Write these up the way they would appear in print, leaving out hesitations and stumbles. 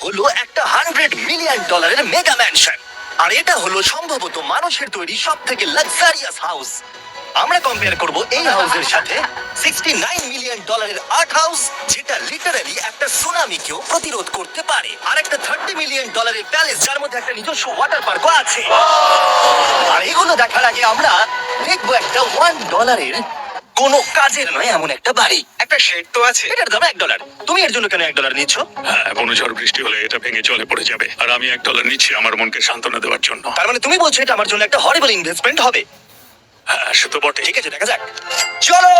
হলো একটা $100 million mega mansion. আর এটা হলো সম্ভবত মানুষের তৈরি সব থেকে লাক্সারিয়াস হাউস। আমরা কম্পেয়ার করব এই হাউসের সাথে $69 মিলিয়ন আর্ট হাউস, যেটা লিটারালি একটা সুনামিকেও প্রতিরোধ করতে পারে, আর একটা $30 মিলিয়ন প্যালেস যার মধ্যে একটা নিজস্ব ওয়াটার পার্কও আছে। আর এগুলো দেখার আগে আমরা দেখবো একটা $1 কোনো কাজের নয় এমন একটা বাড়ি। একটা শেড তো আছে। এটার দাম $1। তুমি এর জন্য কেন $1 নিচ্ছ? হ্যাঁ, কোনো ঝড় বৃষ্টি হলে এটা ভেঙে জলে পড়ে যাবে, আর আমি $1 নিচ্ছি আমার মনকে সান্ত্বনা দেওয়ার জন্য। তার মানে তুমি বলছো এটা আমার জন্য একটা হরিবল ইনভেস্টমেন্ট হবে? হ্যাঁ, সে তো বটে। ঠিক আছে, দেখা যাক। চলো।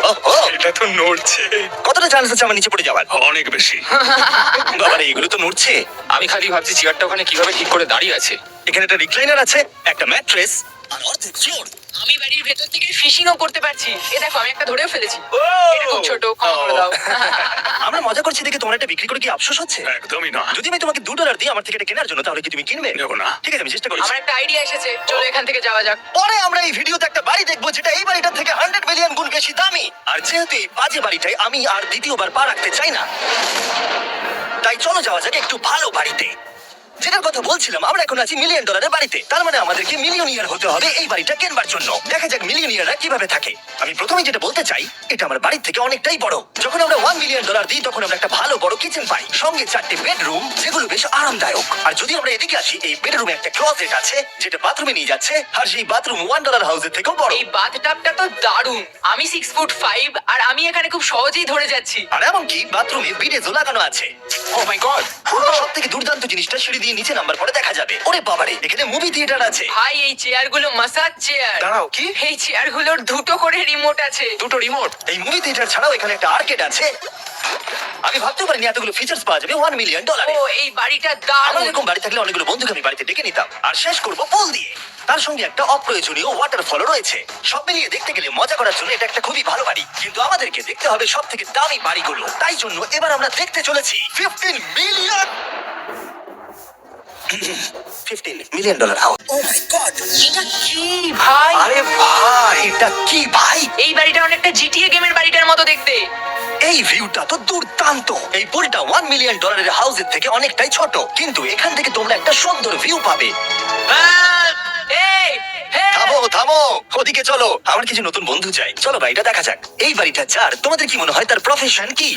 ওহো, এটা তো নড়ছে। কতটা চান্স আছে আমার নিচে পড়ে যাওয়ার? অনেক বেশি। বাবারে, এগুলো তো নড়ছে। আমি খালি ভাবছি চেয়ারটা ওখানে কিভাবে ঠিক করে দাঁড়িয়ে আছে। এখানে একটা রিক্লাইনার আছে, একটা ম্যাট্রেস আর অর্ধেক ফ্লোর। আমি বাড়ির ভেতর থেকে ফিশিংও করতে পারছি। এ দেখো, আমি একটা ধরেও ফেলেছি। এটা খুব ছোট, ক্ষমা করে দাও। আমরা মজা করছি দেখে তোমার এটা বিক্রি করে কি আফসোস হচ্ছে? একদমই না। যদি আমি তোমাকে $2 দিই আমার থেকে এটা কেনার জন্য, তাহলে কি তুমি কিনবে? নেব না। ঠিক আছে, আমি চেষ্টা করছি। আমার একটা আইডিয়া এসেছে, চলো এখান থেকে যাওয়া যাক। পরে আমরা এই ভিডিওতে একটা বাড়ি দেখবো যেটা এই বাড়িটার থেকে 100 মিলিয়ন গুণ বেশি দামি। আর যেহেতু এই বাজে বাড়িটাই আমি আর দ্বিতীয়বার পা রাখতে চাই না, তাই চলো যাওয়া যাক একটু ভালো বাড়িতে। যেটার কথা বলছিলাম, আমরা এখন আছি $1 মিলিয়ন বাড়িতে। তার মানে আমাদেরকে মিলিয়নিয়ার হতে হবে এই বাড়িটা কেনবার জন্য। দেখা যাক মিলিয়নিয়াররা কিভাবে থাকে। আমি প্রথমে যেটা বলতে চাই, এটা আমার বাড়ির থেকে অনেকটাই বড়। যখন আমরা $1 মিলিয়ন দিই তখন আমরা একটা ভালো বড় কিচেন পাই, সঙ্গে 4টে বেডরুম যেগুলো বেশ আরামদায়ক। আর যদি আমরা এদিকে আসি, এই বেডরুমে একটা ক্লোজেট আছে যেটা বাথরুমে নিয়ে যাচ্ছে, আর সেই বাথরুম $1 হাউসের থেকেও বড়। এই বাথটাবটা তো দারুণ। আমি 6'5" আর আমি এখানে খুব সহজেই ধরে যাচ্ছি। আর এমনকি বাথরুমে বিডেজও লাগানো আছে। ও মাই গড। সব থেকে দুর্দান্ত জিনিসটা, সিঁড়ি দিয়ে নিচে নাম্বার পরে দেখা যাবে। ওরে বাবারে, এখানে মুভি থিয়েটার আছে। ভাই, এই চেয়ারগুলো মাসাজ চেয়ার। দাঁড়াও, কি? এই চেয়ারগুলোর দুটো করে রিমোট আছে। দুটো রিমোট? এই মুভি থিয়েটার ছাড়াও এখানে একটা আর্কেড আছে। আমি ভাবতে পারিনি এতগুলো ফিচার্স পাওয়া যাবে $1 মিলিয়ন। ও, এই বাড়িটা আমার দারুণ। এরকম বাড়ি থাকলে অনেকগুলো বন্ধুকে আমি বাড়িতে ডেকে নিতাম। আর শেষ করবো পুল দিয়ে। তার সঙ্গে একটা অপ্রয়োজনীয় ওয়াটারফলও রয়েছে। সব মিলিয়ে দেখতে গেলে মজা করার জন্য এটা একটা খুবই ভালো বাড়ি। কিন্তু আমাদেরকে দেখতে হবে সব থেকে দামি বাড়িগুলো। তাই জন্য এবার আমরা দেখতে চলেছি $15 মিলিয়ন হাউস। ও মাই গড, এটা কি ভাই? আরে ভাই, এটা কি ভাই? এই বাড়িটা অনেকটা জিটিএ গেমের বাড়িটার মতো দেখতে। এই ভিউটা তো দুর্দান্ত। এই পুলটা $1 মিলিয়ন হাউসের থেকে অনেকটাই ছোট, কিন্তু এখান থেকে তোমরা একটা সুন্দর ভিউ পাবে। এই, হে! থামো থামো, ওদিকে চলো। আমার কিছু নতুন বন্ধু চাই। চলো বাড়িটা দেখা যাক। এই বাড়িটা যার, তোমাদের কি মনে হয় তার প্রফেশন কি?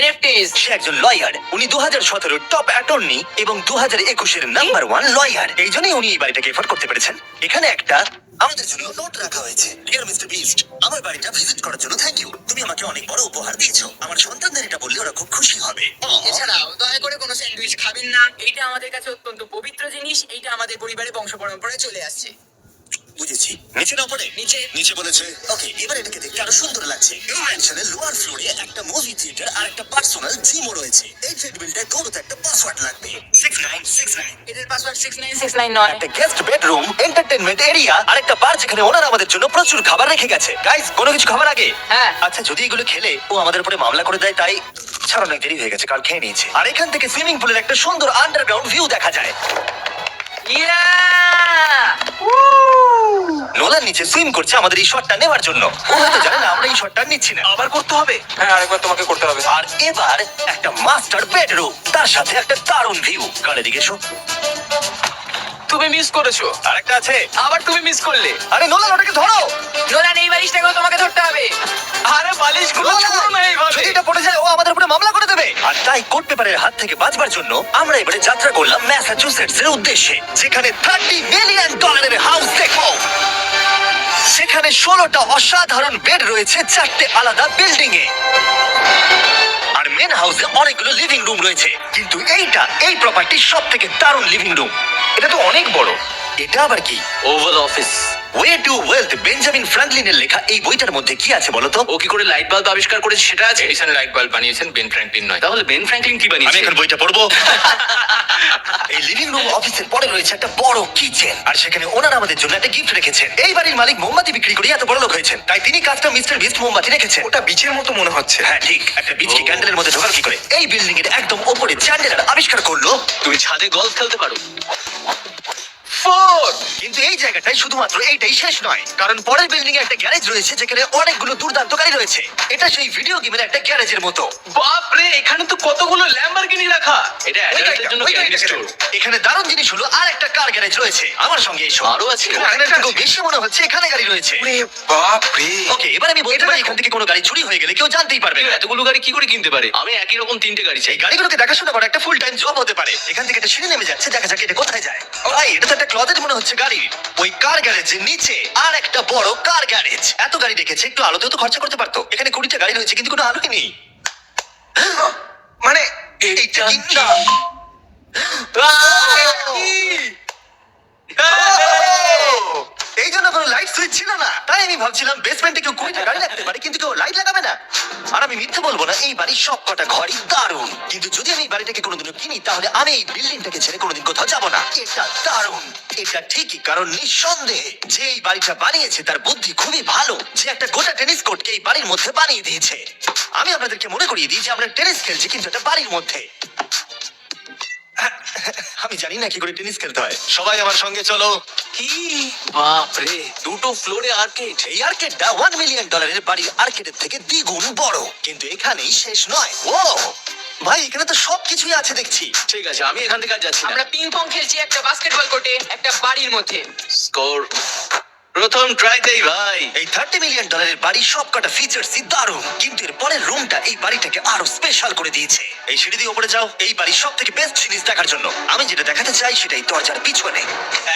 NFTs। সে একজন লয়ার। উনি 2017 টপ অ্যাটর্নি এবং 2021 নাম্বার 1 লয়ার। এই জন্যই উনি এই বাড়িটাকে এফোর্ড করতে পেরেছেন। এখানে একটা আমাদের জন্য নোট রাখা হয়েছে। ডিয়ার মিস্টার বিস্ট, আমার বাড়িটা ভিজিট করার জন্য থ্যাংক ইউ। তুমি আমাকে অনেক বড় উপহার দিয়েছো। আমার সন্তানদের এটা বললে ওরা খুব খুশি হবে। এছাড়াও দয়া করে কোনো স্যান্ডউইচ খাবেন না। এটা আমাদের কাছে অত্যন্ত পবিত্র জিনিস। এটা আমাদের পরিবারের বংশ পরম্পরায় চলে আসছে। বুঝেছি। নিচে না পড়ে? নিচে। নিচে বলেছে। ওকে, এবার এটাকে দেখতে আরো সুন্দর লাগছে। এই ম্যানশনের লোয়ার ফ্লোরে একটা মুভি থিয়েটার আর একটা পার্সোনাল জিমও রয়েছে। এই ট্রেডমিলটায় দৌড়তে একটা পাসওয়ার্ড লাগবে, 6969। এটার পাসওয়ার্ড 6969 নয়। একটা গেস্ট বেডরুম, এন্টারটেইনমেন্ট এরিয়া আর একটা বার যেখানে ওনারা আমাদের জন্য প্রচুর খাবার রেখে গেছে। গাইস, কোনো কিছু খাবার আগে? হ্যাঁ। আচ্ছা, যদি এগুলো খেলে ও আমাদের উপরে মামলা করে দেয়, তাই ছাড়া অনেক দেরি হয়ে গেছে, কাল খেয়ে নিয়েছে। আর এখান থেকে সুইমিং পুলের একটা সুন্দর আন্ডারগ্রাউন্ড ভিউ দেখা যায়। ইয়া! নোলান নিচে সুইম করছে আমাদের এই শটটা নেওয়ার জন্য। ও হয়তো জানে না আমরা এই শটটা নিচ্ছি না। আবার করতে হবে? হ্যাঁ, আরেকবার তোমাকে করতে হবে। আর এবার একটা মাস্টার বেডরুম, তার সাথে একটা দারুণ ভিউ। কাল এদিকে এসো। তুমি মিস করেছো। আরেকটা আছে। আবার তুমি মিস করলে। আরে নোলান, ওটাকে ধরো। নোলান, এই বালিশটাকেও তোমাকে ধরতে হবে। আরে বালিশগুলো ছুঁড়ো না এইভাবে। যদি এটা পড়ে যায় ও আমাদের উপরে মামলা করে দেবে। আর তাই কোর্ট পেপারের হাত থেকে বাঁচবার জন্য আমরা এবারে যাত্রা করলাম ম্যাসাচুসেটস এর উদ্দেশ্যে, যেখানে $30 মিলিয়ন হাউস দেখবো। সেখানে 16টা অসাধারণ বেড রয়েছে 4টে আলাদা বিল্ডিং এ। আর মেন হাউসে অনেকগুলো লিভিং রুম রয়েছে, কিন্তু এইটা এই প্রপার্টির সব থেকে দারুণ লিভিং রুম। এটা তো অনেক বড়। এটা আবার কি? Oval office. Way to wealth, Benjamin ফ্রাঙ্কলিনের লেখা। এই বইটার মধ্যে কি আছে বলো তো? ও কি করে লাইট বাল্ব আবিষ্কার করেছে সেটা আছে? এডিসন লাইট বাল্ব বানিয়েছেন, বেন ফ্র্যাঙ্কলিন নয়। তাহলে বেন ফ্র্যাঙ্কলিন কি আমি বানিয়েছে? এখন বইটা পড়বো। এই লিভিং রুম অফিসের পরে রয়েছে একটা বড় কিচেন, আর সেখানে ওনারা আমাদের জন্য একটা গিফট রেখেছেন। এই বাড়ির মালিক মোমবাতি বিক্রি করে এত বড় লোক হয়েছেন, তাই তিনি কাজটা মিস্টার বিস্ট মোমবাতি রেখেছেন। ওটা বিচের মতো মনে হচ্ছে। হ্যাঁ ঠিক, একটা বীজকে ক্যান্ডেলের মধ্যে ঢোকার কি করে? এই বিল্ডিং এর একদম ওপরে চ্যান্ডেলার আবিষ্কার করলো তুমি ছাদে গলফ খেলতে পারো। কিন্তু এই জায়গাটায় শুধুমাত্র এইটাই শেষ নয়, কারণ পরের বিল্ডিং এ একটা গ্যারেজ রয়েছে যেখানে অনেকগুলো দুর্দান্ত গাড়ি রয়েছে। এটা সেই ভিডিও গেমের একটা গ্যারেজের মতো। বাপরে, এখানে তো কতগুলো ল্যাম্বরগিনি রাখা। এটা ওই অ্যাডাল্টদের গাড়িটা, জন্য ওই ক্যান্ডি গাড়িটা স্টোর। কেন? এখানে দারুণ জিনিস হলো আর একটা কার গ্যারেজ রয়েছে। আমার সঙ্গে এসো। আরো আছে? এখানে একটু বেশি মনে হচ্ছে এখানে গাড়ি রয়েছে। বাপ রে। ওকে, এবার আমি বলতে পারি এখান থেকে কোনো গাড়ি চুরি হয়ে গেলে কেউ জানতেই পারবে না। এতগুলো গাড়ি কি করে কিনতে পারে? আমি একই রকম 3টে গাড়ি চাই। এই গাড়িগুলোকে দেখাশোনা করা একটা ফুল টাইম জব হতে পারে। এখান থেকে একটা সিঁড়ি নেমে যাচ্ছে, দেখা যাক এটা কোথায় যায়। ভাই, এটা তো একটা ক্লজেট মনে হচ্ছে গাড়ি। ওই কার গ্যারেজের নিচে আর একটা বড় কার গ্যারেজ। এত গাড়ি রেখেছে, একটু আলোতেও তো খরচা করতে পারতো। এখানে 20টা গাড়ি রয়েছে কিন্তু কোনো আলোই নেই। মানে এইটা কি না? এই জন্য কোনো লাইট সুইচ ছিল না, তাই আমি ভাবছিলাম বেসমেন্টে কেউ 20টা গাড়ি রাখতে পারে কিন্তু কেউ লাইট লাগাবে না। আর আমি মিথ্যে বলবো না, এই বাড়ির সব কটা ঘরই দারুণ। কিন্তু যদি আমি এই বাড়িটাকে কোনোদিনও কিনি তাহলে আমি এই বিল্ডিংটাকে ছেড়ে কোনোদিন কোথাও যাবো না। এটা দারুণ, এটা ঠিকই, কারণ নিঃসন্দেহে যে এই বাড়িটা বানিয়েছে তার বুদ্ধি খুবই ভালো, যে একটা গোটা টেনিস কোর্টকে এই বাড়ির মধ্যে বানিয়ে দিয়েছে। আমি আপনাদেরকে মনে করিয়ে দিই যে আমরা টেনিস খেলছি কিন্তু একটা বাড়ির মধ্যে। আমি জানি না কি করে টেনিস খেলতে হয়। সবাই আমার সঙ্গে চলো। কি বাপরে, 2টো ফ্লোরে আর্কেড। এই আর্কেডটা $1 মিলিয়ন বাড়ির আর্কেডের থেকে দ্বিগুণ বড়। কিন্তু এখানেই শেষ নয়। ও ভাই, এখানে তো সবকিছুই আছে দেখছি। ঠিক আছে, আমি এখান থেকে আর যাচ্ছি না। আমরা পিং পং খেলছি একটা বাস্কেটবল কোর্টে, একটা বাড়ির মধ্যে। স্কোর প্রথম ট্রাইতেই ভাই। এই $30 মিলিয়ন বাড়ির সবকটা ফিচার্সই দারুণ, কিন্তু এর পরের রুমটা এই বাড়িটাকে আরো স্পেশাল করে দিয়েছে। এই সিঁড়ি দিয়ে উপরে যাও এই বাড়ির সব থেকে বেস্ট জিনিস দেখার জন্য। আমি যেটা দেখাতে চাই সেটাই দরজার পিছনে।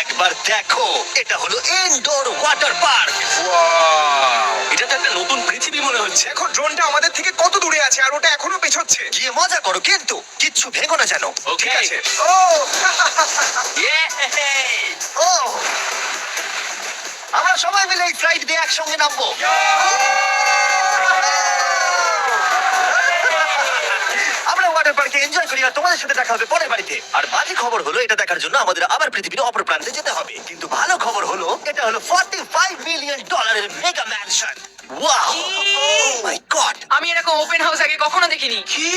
একবার দেখো, এটা হলো ইনডোর ওয়াটার পার্ক। এটা তো একটা নতুন পৃথিবী মনে হচ্ছে। এখন ড্রোনটা আমাদের থেকে কত দূরে আছে আর ওটা এখনো পেছচ্ছে? গিয়ে মজা করো, কিন্তু কিচ্ছু ভেঙো না যেন। ওকে আছে। ও ও, আমরা সবাই মিলে এই ফ্লাইট দিয়ে একসঙ্গে নামবো। আমরা ওয়াটার পার্কে এনজয় করি আর তোমাদের সাথে দেখা হবে পরের বাড়িতে। আর বাজে খবর হলো, এটা দেখার জন্য আমাদের আবার পৃথিবীর অপর প্রান্তে যেতে হবে। কিন্তু ভালো খবর হলো, এটা হলো $45 মিলিয়ন মেগা ম্যানশন। ওয়াও, ও মাই গড! আমি এরকম ওপেন হাউস আগে কখনো দেখিনি। কি?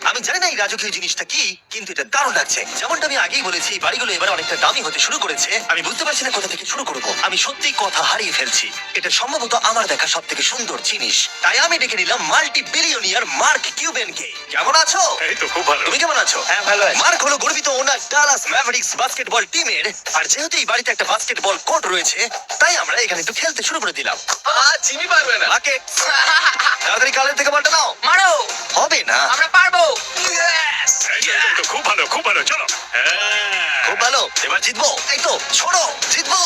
আমি জানি না এই রাজকীয় জিনিসটা কি, কিন্তু এটা দারুণ লাগছে। যেমনটা আমি আগেই বলেছি, এই বাড়িগুলো এবার অনেকটা দামি হতে শুরু করেছে। আমি বুঝতে পারছি না কোথা থেকে শুরু করব। আমি সত্যিই কথা হারিয়ে ফেলছি। এটা সম্ভবত আমার দেখা সব থেকে সুন্দর জিনিস, তাই আমি ডেকে নিলাম মাল্টি বিলিয়নিয়ার মার্ক কিউবেনকে। কেমন আছো? এই তো খুব ভালো। তুমি কেমন আছো? হ্যাঁ, ভালো আছি। মার্ক হলো গর্বিত ওনার ডালাস ম্যাভরিক্স বাস্কেটবল টিমের। আর যেহেতু এই বাড়িতে একটা বাস্কেটবল কোর্ট রয়েছে, তাই আমরা এখানে একটু খেলতে শুরু করে দিলাম। জিমি পারবে না। বাকেট, তাড়াতাড়ি কালের থেকে বলটা নাও। মারো, হবে না। আমরা পারবো। এই তো খুব ভালো, খুব ভালো, চলো। খুব ভালো, এবার জিতবো। এই তো, ছোড়ো, জিতবো।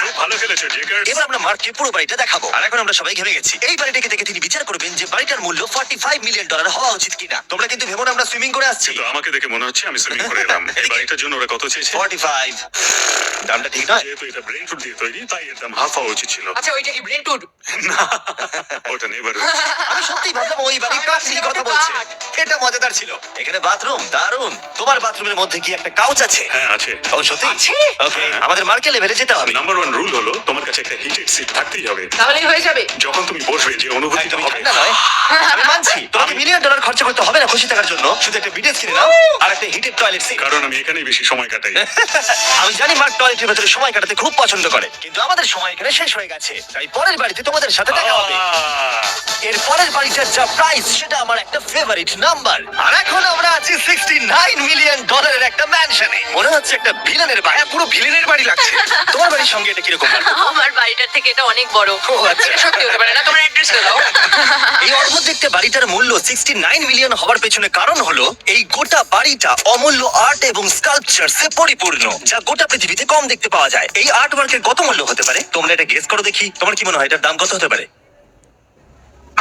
খুব ভালো খেলেছো জেকার। এবার আমরা মার্ককে পুরো বাড়িটা দেখাবো। আর এখন আমরা সবাই ঘেমে গেছি। এই বাড়িটাকে দেখে তিনি বিচার করবেন যে বাড়িটার মূল্য $45 মিলিয়ন হওয়া উচিত কিনা। তোমরা কিন্তু ভেবো না আমরা সুইমিং করে আসছি। তো আমাকে দেখে মনে হচ্ছে আমি সুইমিং করে এলাম। এই বাড়িটার জন্য ওরা কত চেয়েছে? 45। দামটা ঠিক নয়। যেহেতু এটা ব্রেন ফুড দিয়ে তৈরি, তাই এর দাম হাফ হওয়া উচিত ছিল। আচ্ছা, ওইটা কি ব্রেন্টউড? না, ওটা নেভার। আমি সত্যিই ভাবলাম ওই বাড়ির কাঠ নিয়ে কথা বলছে। এটা মজাদার ছিল। এখানে বাথরুম দারুণ। তোমার বাথরুমের মধ্যে কি একটা কাউচ আছে? হ্যাঁ আছে। ও সত্যি? আছে? ওকে, আমাদের মার্কে লেভেলে যেতে হবে। নাম্বার 1 রুল হলো তোমার কাছে একটা হিটেড সিট থাকতেই হবে। তাহলেই হয়ে যাবে। যখন তুমি বসবে যে অনুভূতিটা একদমই হবে। ঠান্ডা নয়। আমি মানছি তোমাকে $1 মিলিয়ন খরচা করতে হবে না খুশি থাকার জন্য। শুধু একটা বিডেস কিনে নাও আর একটা হিটেড টয়লেট সিট। কারণ আমি এখানেই বেশি সময় কাটাই। আমি জানি মার্ক টয়লেটের ভেতরে সময় কাটাতে খুব পছন্দ করে, কিন্তু আমাদের সময় এখানে শেষ হয়ে গেছে। তাই পরের বাড়িতে তোমাদের সাথে দেখা হবে। এর পরের বাড়িটার যা প্রাইস সেটা আমার একটা ফেভারিট নাম্বার। আর এখন আমরা আছি $69 মিলিয়ন একটা ম্যানশনে। মনে হচ্ছে একটা ভিলেনের বাড়ি। পুরো ভিলেনের বাড়ি লাগছে। তোমার বাড়ির সঙ্গে এটা কিরকম লাগছে? আমার বাড়িটার থেকে এটা অনেক বড়। ও আচ্ছা। এটা সত্যি হতে পারে না, তোমার অ্যাড্রেস দাও। এই অদ্ভুত দেখতে বাড়িটার মূল্য $69 মিলিয়ন হওয়ার পেছনে কারণ হলো এই গোটা বাড়িটা অমূল্য আর্ট এবং স্কাল্পচারসে পরিপূর্ণ, যা গোটা পৃথিবীতে কম দেখতে পাওয়া যায়। এই আর্ট ওয়ার্কের কত মূল্য হতে পারে তোমরা এটা গেস করো দেখি। তোমার কি মনে হয় এটার দাম কত হতে পারে?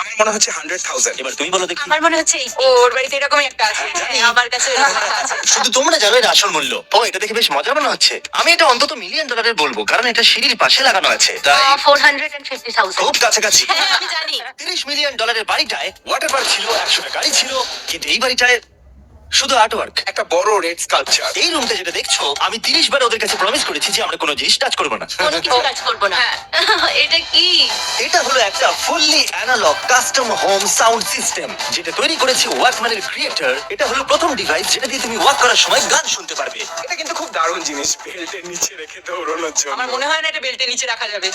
আমার মনে হচ্ছে 100,000। এবার তুমি বলো দেখি। আমার মনে হচ্ছে এই ওর বাড়িতে এরকমই একটা আছে। হ্যাঁ, আমার কাছে এরকম একটা আছে। শুধু তোমরা জানো এর আসল মূল্য। ও, এটা দেখে বেশ মজা মনে হচ্ছে। আমি এটা অন্তত $1 মিলিয়ন বলবো, কারণ এটা সিঁড়ির পাশে লাগানো আছে। তাই 450,000। খুব কাছাকাছি। হ্যাঁ, আমি জানি। $30 মিলিয়ন বাড়িটায় ওয়াটার পার্ক ছিল, 100টা গাড়ি ছিল, কিন্তু এই বাড়িটায় শুধু আর্টওয়ার্ক। একটা বড় রেড স্কাল্পচার। এই রুমটা যেটা দেখছো, আমি 30 বার ওদের কাছে প্রমিস করেছি যে আমরা কোনো জিনিস টাচ করবো না। কোনো কিছু কাজ করবো না। এটা কি? এটা হলো একটা fully analogue custom home sound system যেটা তৈরি করেছে ওয়াকম্যানের ক্রিয়েটর। এটা হলো প্রথম ডিভাইস যেটা দিয়ে তুমি ওয়াক করার সময় গান শুনতে পারবে। এটা কিন্তু খুব দারুণ জিনিস, বেল্টের নিচে রেখে দৌড়ানোর জন্য। আমার মনে হয় না এটা বেল্টের নিচে রাখা যাবে।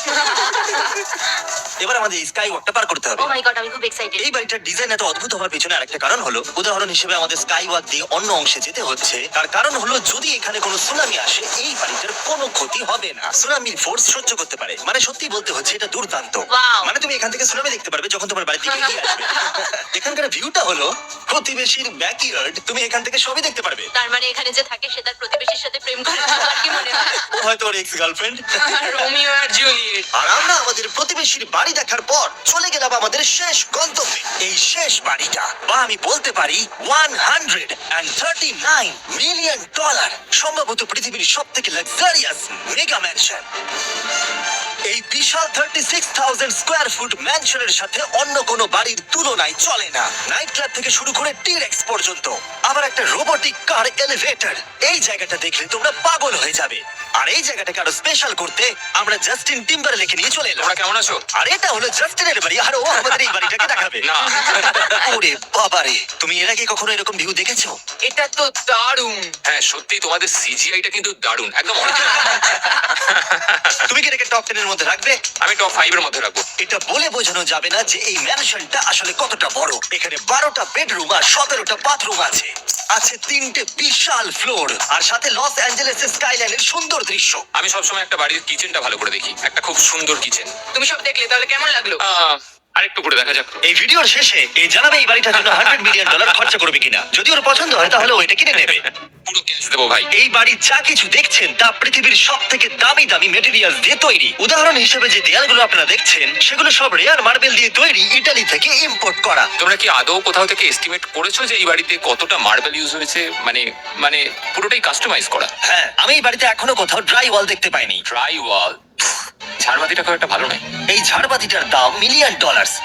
এবার আমাদের স্কাই ওয়াকটা পার করতে হবে। ও মাই গড, আমি খুব এক্সাইটেড। এই বাড়িটার ডিজাইন এত অদ্ভুত হওয়ার পেছনে আরেকটা কারণ হলো, উদাহরণ হিসেবে আমাদের স্কাই ওয়াক দিয়ে অন্য অংশে যেতে হচ্ছে। তার কারণ হলো যদি এখানে কোনো সুনামি আসে এই বাড়িটার কোনো ক্ষতি হবে না। সুনামির ফোর্স সহ্য করতে পারে। মানে সত্যি বলতে হচ্ছে এটা দুর্দান্ত। Wow! মানে তুমি এখান থেকে সুনামি দেখতে পারবে যখন তোমার বাড়ির দিকে এগিয়ে আসবে। এখানকার ভিউটা হলো প্রতিবেশীর ব্যাকইয়ার্ড। তুমি এখান থেকে সবই দেখতে পারবে। তার মানে এখানে যে থাকে সে তার প্রতিবেশীর সাথে প্রেম করে, তোমার কি মনে হয়? ও হয়তো ওর এক্স গার্লফ্রেন্ড। রোমিও আর জুলিয়েট। আর আমরা আমাদের প্রতিবেশীর বাড়ি দেখার পর চলে গেলাম আমাদের শেষ গন্তব্যে। এই শেষ বাড়িটা, বা আমি বলতে পারি $139 মিলিয়ন, সম্ভবত পৃথিবীর সব থেকে লাক্সারিয়াস মেগা ম্যানশন। এই বিশাল 36,000 স্কোয়ার ফুট ম্যানশনের সাথে অন্য কোনো বাড়ির তুলনায় চলে না। নাইট ক্লাব থেকে শুরু করে টিরেক্স পর্যন্ত, আবার একটা রোবোটিক কার এলিভেটর। এই জায়গাটা দেখলে তোমরা পাগল হয়ে যাবে। আর এই জায়গাটাকে আরো স্পেশাল করতে আমরা জাস্টিন টিম্বারলেকে নিয়ে চলে এলাম। তোমরা কেমন আছো? আর এটা হলো জাস্টিনের বাড়ি, আর ও আমাদের এই বাড়িটাকে দেখাবে। না। ওরে বাবারে, তুমি এর আগে কখনো এরকম ভিউ দেখেছো? এটা তো দারুণ। হ্যাঁ সত্যি তোমাদের সিজিআইটা কিন্তু দারুণ, একদম original। তুমি কি এটাকে টপ 10 এর মধ্যে রাখবে? আমি টপ 5 এর মধ্যে রাখবো। এটা বলে বোঝানো যাবে না যে এই ম্যানশনটা আসলে কতটা বড়। এখানে 12টা বেডরুম আর 17টা বাথরুম আছে। আছে 3টে বিশাল ফ্লোর, আর সাথে লস অ্যাঞ্জেলেসের স্কাইলাইনের সুন্দর দৃশ্য। আমি সবসময় একটা বাড়ির কিচেনটা ভালো করে দেখি, একটা খুব সুন্দর কিচেন। তুমি সব দেখলে তাহলে কেমন লাগলো? আরেকটু করে দেখা যাক। এই ভিডিওর শেষে এই জানাবে এই বাড়িটার জন্য $100 মিলিয়ন খরচা করবে কিনা। যদি ওর পছন্দ হয় তাহলে ও এটা কিনে নেবে। পুরো ক্যাশ দেবো ভাই। এই বাড়ির যা কিছু দেখছেন তা পৃথিবীর সব থেকে দামি দামি মেটেরিয়াল দিয়ে তৈরি। উদাহরণ হিসেবে যে দেয়ালগুলো আপনারা দেখছেন সেগুলো সব রেয়ার মার্বেল দিয়ে তৈরি, ইতালি থেকে ইম্পোর্ট করা। তোমরা কি আদৌ কোথাও থেকে এস্টিমেট করেছো যে এই বাড়িতে কতটা মার্বেল ইউজ হয়েছে? মানে পুরোটাই কাস্টমাইজ করা। হ্যাঁ, আমি এই বাড়িতে এখনো কোথাও ড্রাই ওয়াল দেখতে পাইনি। ড্রাই ওয়াল, ঝাড়বাতিটা খুব একটা ভালো নয়। এই ঝাড়বাতিটার দাম $1 মিলিয়ন।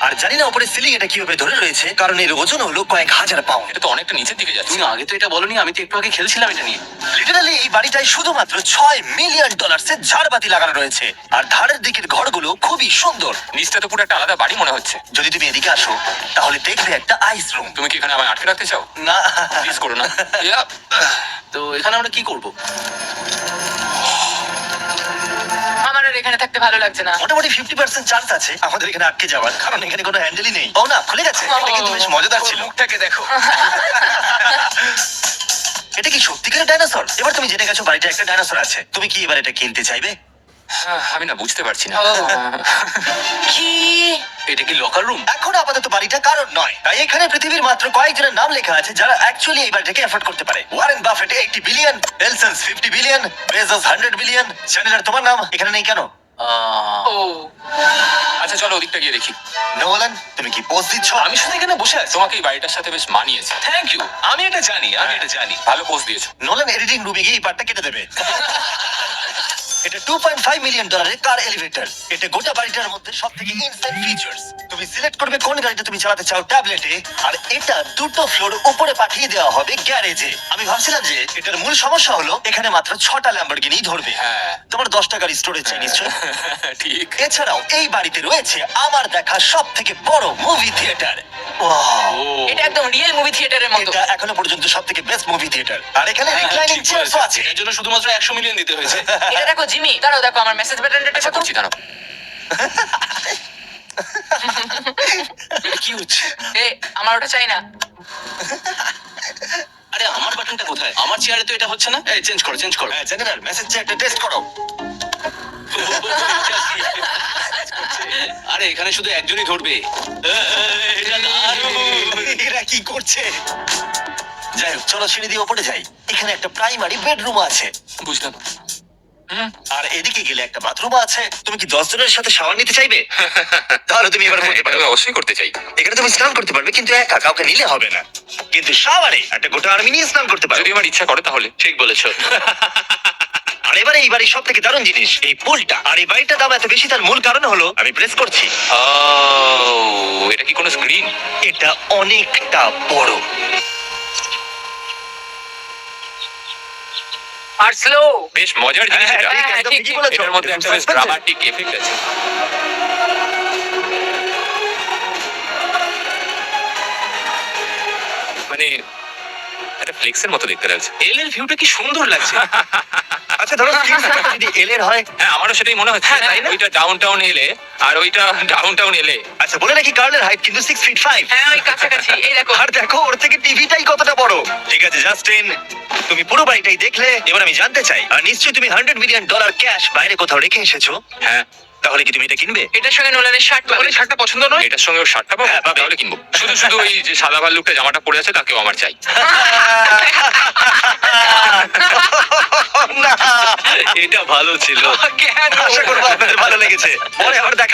আর জানি না উপরে সিলিং এটা কিভাবে ধরে রয়েছে, কারণ এর ওজন হলো কয়েক হাজার পাউন্ড। এটা তো অনেকটা নিচের দিকে যাচ্ছে। তুমি আগে তো এটা বলনি, আমি তো একটু আগে খেলছিলাম এটা নিয়ে। লিটারালি এই বাড়িটায় শুধুমাত্র $6 মিলিয়ন এর ঝাড়বাতি লাগানো রয়েছে। আর ধারের দিকের ঘরগুলো খুবই সুন্দর। নিচটা তো পুরো একটা আলাদা বাড়ি মনে হচ্ছে। যদি তুমি এদিকে আসো তাহলে দেখবে একটা আইস রুম। তুমি কি এখানে আমায় আটকে রাখতে চাও? না, প্লিজ করো না। ইয়াপ। তো এখানে আমরা কি করব? আমার আর এখানে থাকতে ভালো লাগছে না। মোটামুটি 50% চান্স আছে আমাদের এখানে আটকে যাওয়ার, কারণ এখানে কোনো হ্যান্ডেলই নেই। ও না, খুলে গেছে। এটা কিন্তু বেশ মজাদার ছিল। মুখটাকে দেখো। এটা কি সত্যিকারের ডাইনোসর? এবার তুমি জেনে গেছো বাড়িটা একটা ডাইনোসর আছে। তুমি কি এবার এটা কিনতে চাইবে? আমি না বুঝতে পারছি না। কি? এটা কি লকার রুম? এখন আপাতত বাড়িটা কারণ নয়, তাই এখানে পৃথিবীর মাত্র কয়েকজনের নাম লেখা আছে যারা অ্যাকচুয়ালি এই বাড়িটাকে এফোর্ড করতে পারে। Warren Buffett 80 billion, এলসন্স 50 billion, Bezos 100 billion. চ্যানেলার, তোমার নাম এখানে নেই কেন? ও আচ্ছা চলো ওদিকটা গিয়ে দেখি। নোলান, তুমি কি পোজ দিচ্ছ? আমি শুধু এখানে বসে আছি। তোমাকে এই বাড়িটার সাথে বেশ মানিয়েছে। Thank you. আমি এটা জানি। ভালো পোস্ট দিয়েছো। নোলান এডিটিং রুমে গিয়ে এই পার্টটা কেটে দেবে। এটা $2.5 মিলিয়ন কার এলিভেটর। এটা গোটা বাড়িটার মধ্যে সব থেকে ইনসাইড ফিচার্স। তুমি সিলেক্ট করবে কোন গাড়িটা তুমি চালাতে চাও ট্যাবলেটে, আর এটা 2টো ফ্লোর উপরে পাঠিয়ে দেওয়া হবে গ্যারেজে। আমি ভাবছিলাম যে এটার মূল সমস্যা হলো এখানে মাত্র 6টা ল্যাম্বরগিনি ধরবে। হ্যাঁ। তোমার 10টা গাড়ি স্টোরেজ চাই নিশ্চয়। ঠিক। এছাড়াও এই বাড়িতে রয়েছে আমার দেখা সব থেকে বড় মুভি থিয়েটার। এটা একদম রিয়েল মুভি থিয়েটারের মতো। এটা এখনো পর্যন্ত সব থেকে বেস্ট মুভি থিয়েটার। আর এখানে রিক্লাইনিং চেয়ারও আছে। এর জন্য শুধুমাত্র 100 মিলিয়ন দিতে হয়েছে। এটা দেখো জিমি, দাঁড়াও দেখো আমার মেসেজ বাটনটা আচ্ছা দেখো। করছি, দাঁড়াও। এটা কি হচ্ছে? এ আমার ওটা চাই না। আরে আমার বাটনটা কোথায়? আমার চেয়ারে তো এটা হচ্ছে না। এই চেঞ্জ করো। হ্যাঁ, জেনারেল মেসেজ চেকটা টেস্ট করো। আরে এখানে শুধু একজনই ধরবে। এটা দারুণ। এরা কি করছে? যাই হোক, চলো সিঁড়ি দিয়ে উপরে যাই। এখানে একটা প্রাইমারি বেডরুম আছে, বুঝলাম। আর এদিকে গেলে একটা বাথরুম আছে। তুমি কি 10 জনের সাথে শাওয়ার নিতে চাইবে? তাহলে তুমি এবার করতে এটা পারো। আমি অবশ্যই করতে চাই। এখানে তুমি স্নান করতে পারবে, কিন্তু একা, কাউকে নিলে হবে না। কিন্তু শাওয়ারে একটা গোটা আর্মি নিয়ে স্নান করতে পারবে। যদি আমার ইচ্ছা করে তাহলে। ঠিক বলেছো। আর এবারে এই বাড়ির সব থেকে দারুণ জিনিস এই পুলটা। আর এই বাড়িটার দাম এত বেশি তার মূল কারণ হলো, আমি প্রেস করছি, এটা কি কোনো স্ক্রিন? এটা অনেকটা বড়। আর স্লো। বেশ মজার জিনিস এটা। ঠিক, একদম ঠিক, ঠিকই ঠিক। বলেছো। এটার মধ্যে একটা বেশ Suspense আছে। ড্রামাটিক এফেক্ট আছে। মানে একটা ফ্লেক্সের মতো দেখতে লাগছে। এল এর ভিউটা কি সুন্দর লাগছে। আচ্ছা ধরো স্টিল স্যান্ডটা যদি এল এর হয়। হ্যাঁ, আমারও সেটাই মনে হচ্ছে। হ্যাঁ, তাই না? ওইটা ডাউন টাউন এলে আর ওইটা ডাউন টাউন এলে। আচ্ছা বলে রাখি কার্লের হাইট কিন্তু 6'5". হ্যাঁ ওই কাছাকাছি, এই দেখো। আর দেখো ওর থেকে টিভিটাই কতটা বড়। ঠিক আছে জাস্টিন, তুমি পুরো বাড়িটাই দেখলে। এবার আমি জানতে চাই, আর নিশ্চয়ই তুমি $100 মিলিয়ন ক্যাশ বাইরে কোথাও রেখে এসেছো। হ্যাঁ, তাহলে কি তুমি এটা কিনবে? এটার সঙ্গে নোলানের শার্ট পাবে। তোমার এই শার্টটা পছন্দ নয়? এটার সঙ্গে ওর শার্টটা পাবো, হ্যাঁ, পাবে। তাহলে কিনবো। শুধু শুধু ওই যে সাদা ভাল্লুকটা জামাটা পরে আছে তাকেও আমার চাই। না, এটা ভালো ছিল। কেন? আশা করবো আপনাদের ভালো লেগেছে। পরে আবার দেখা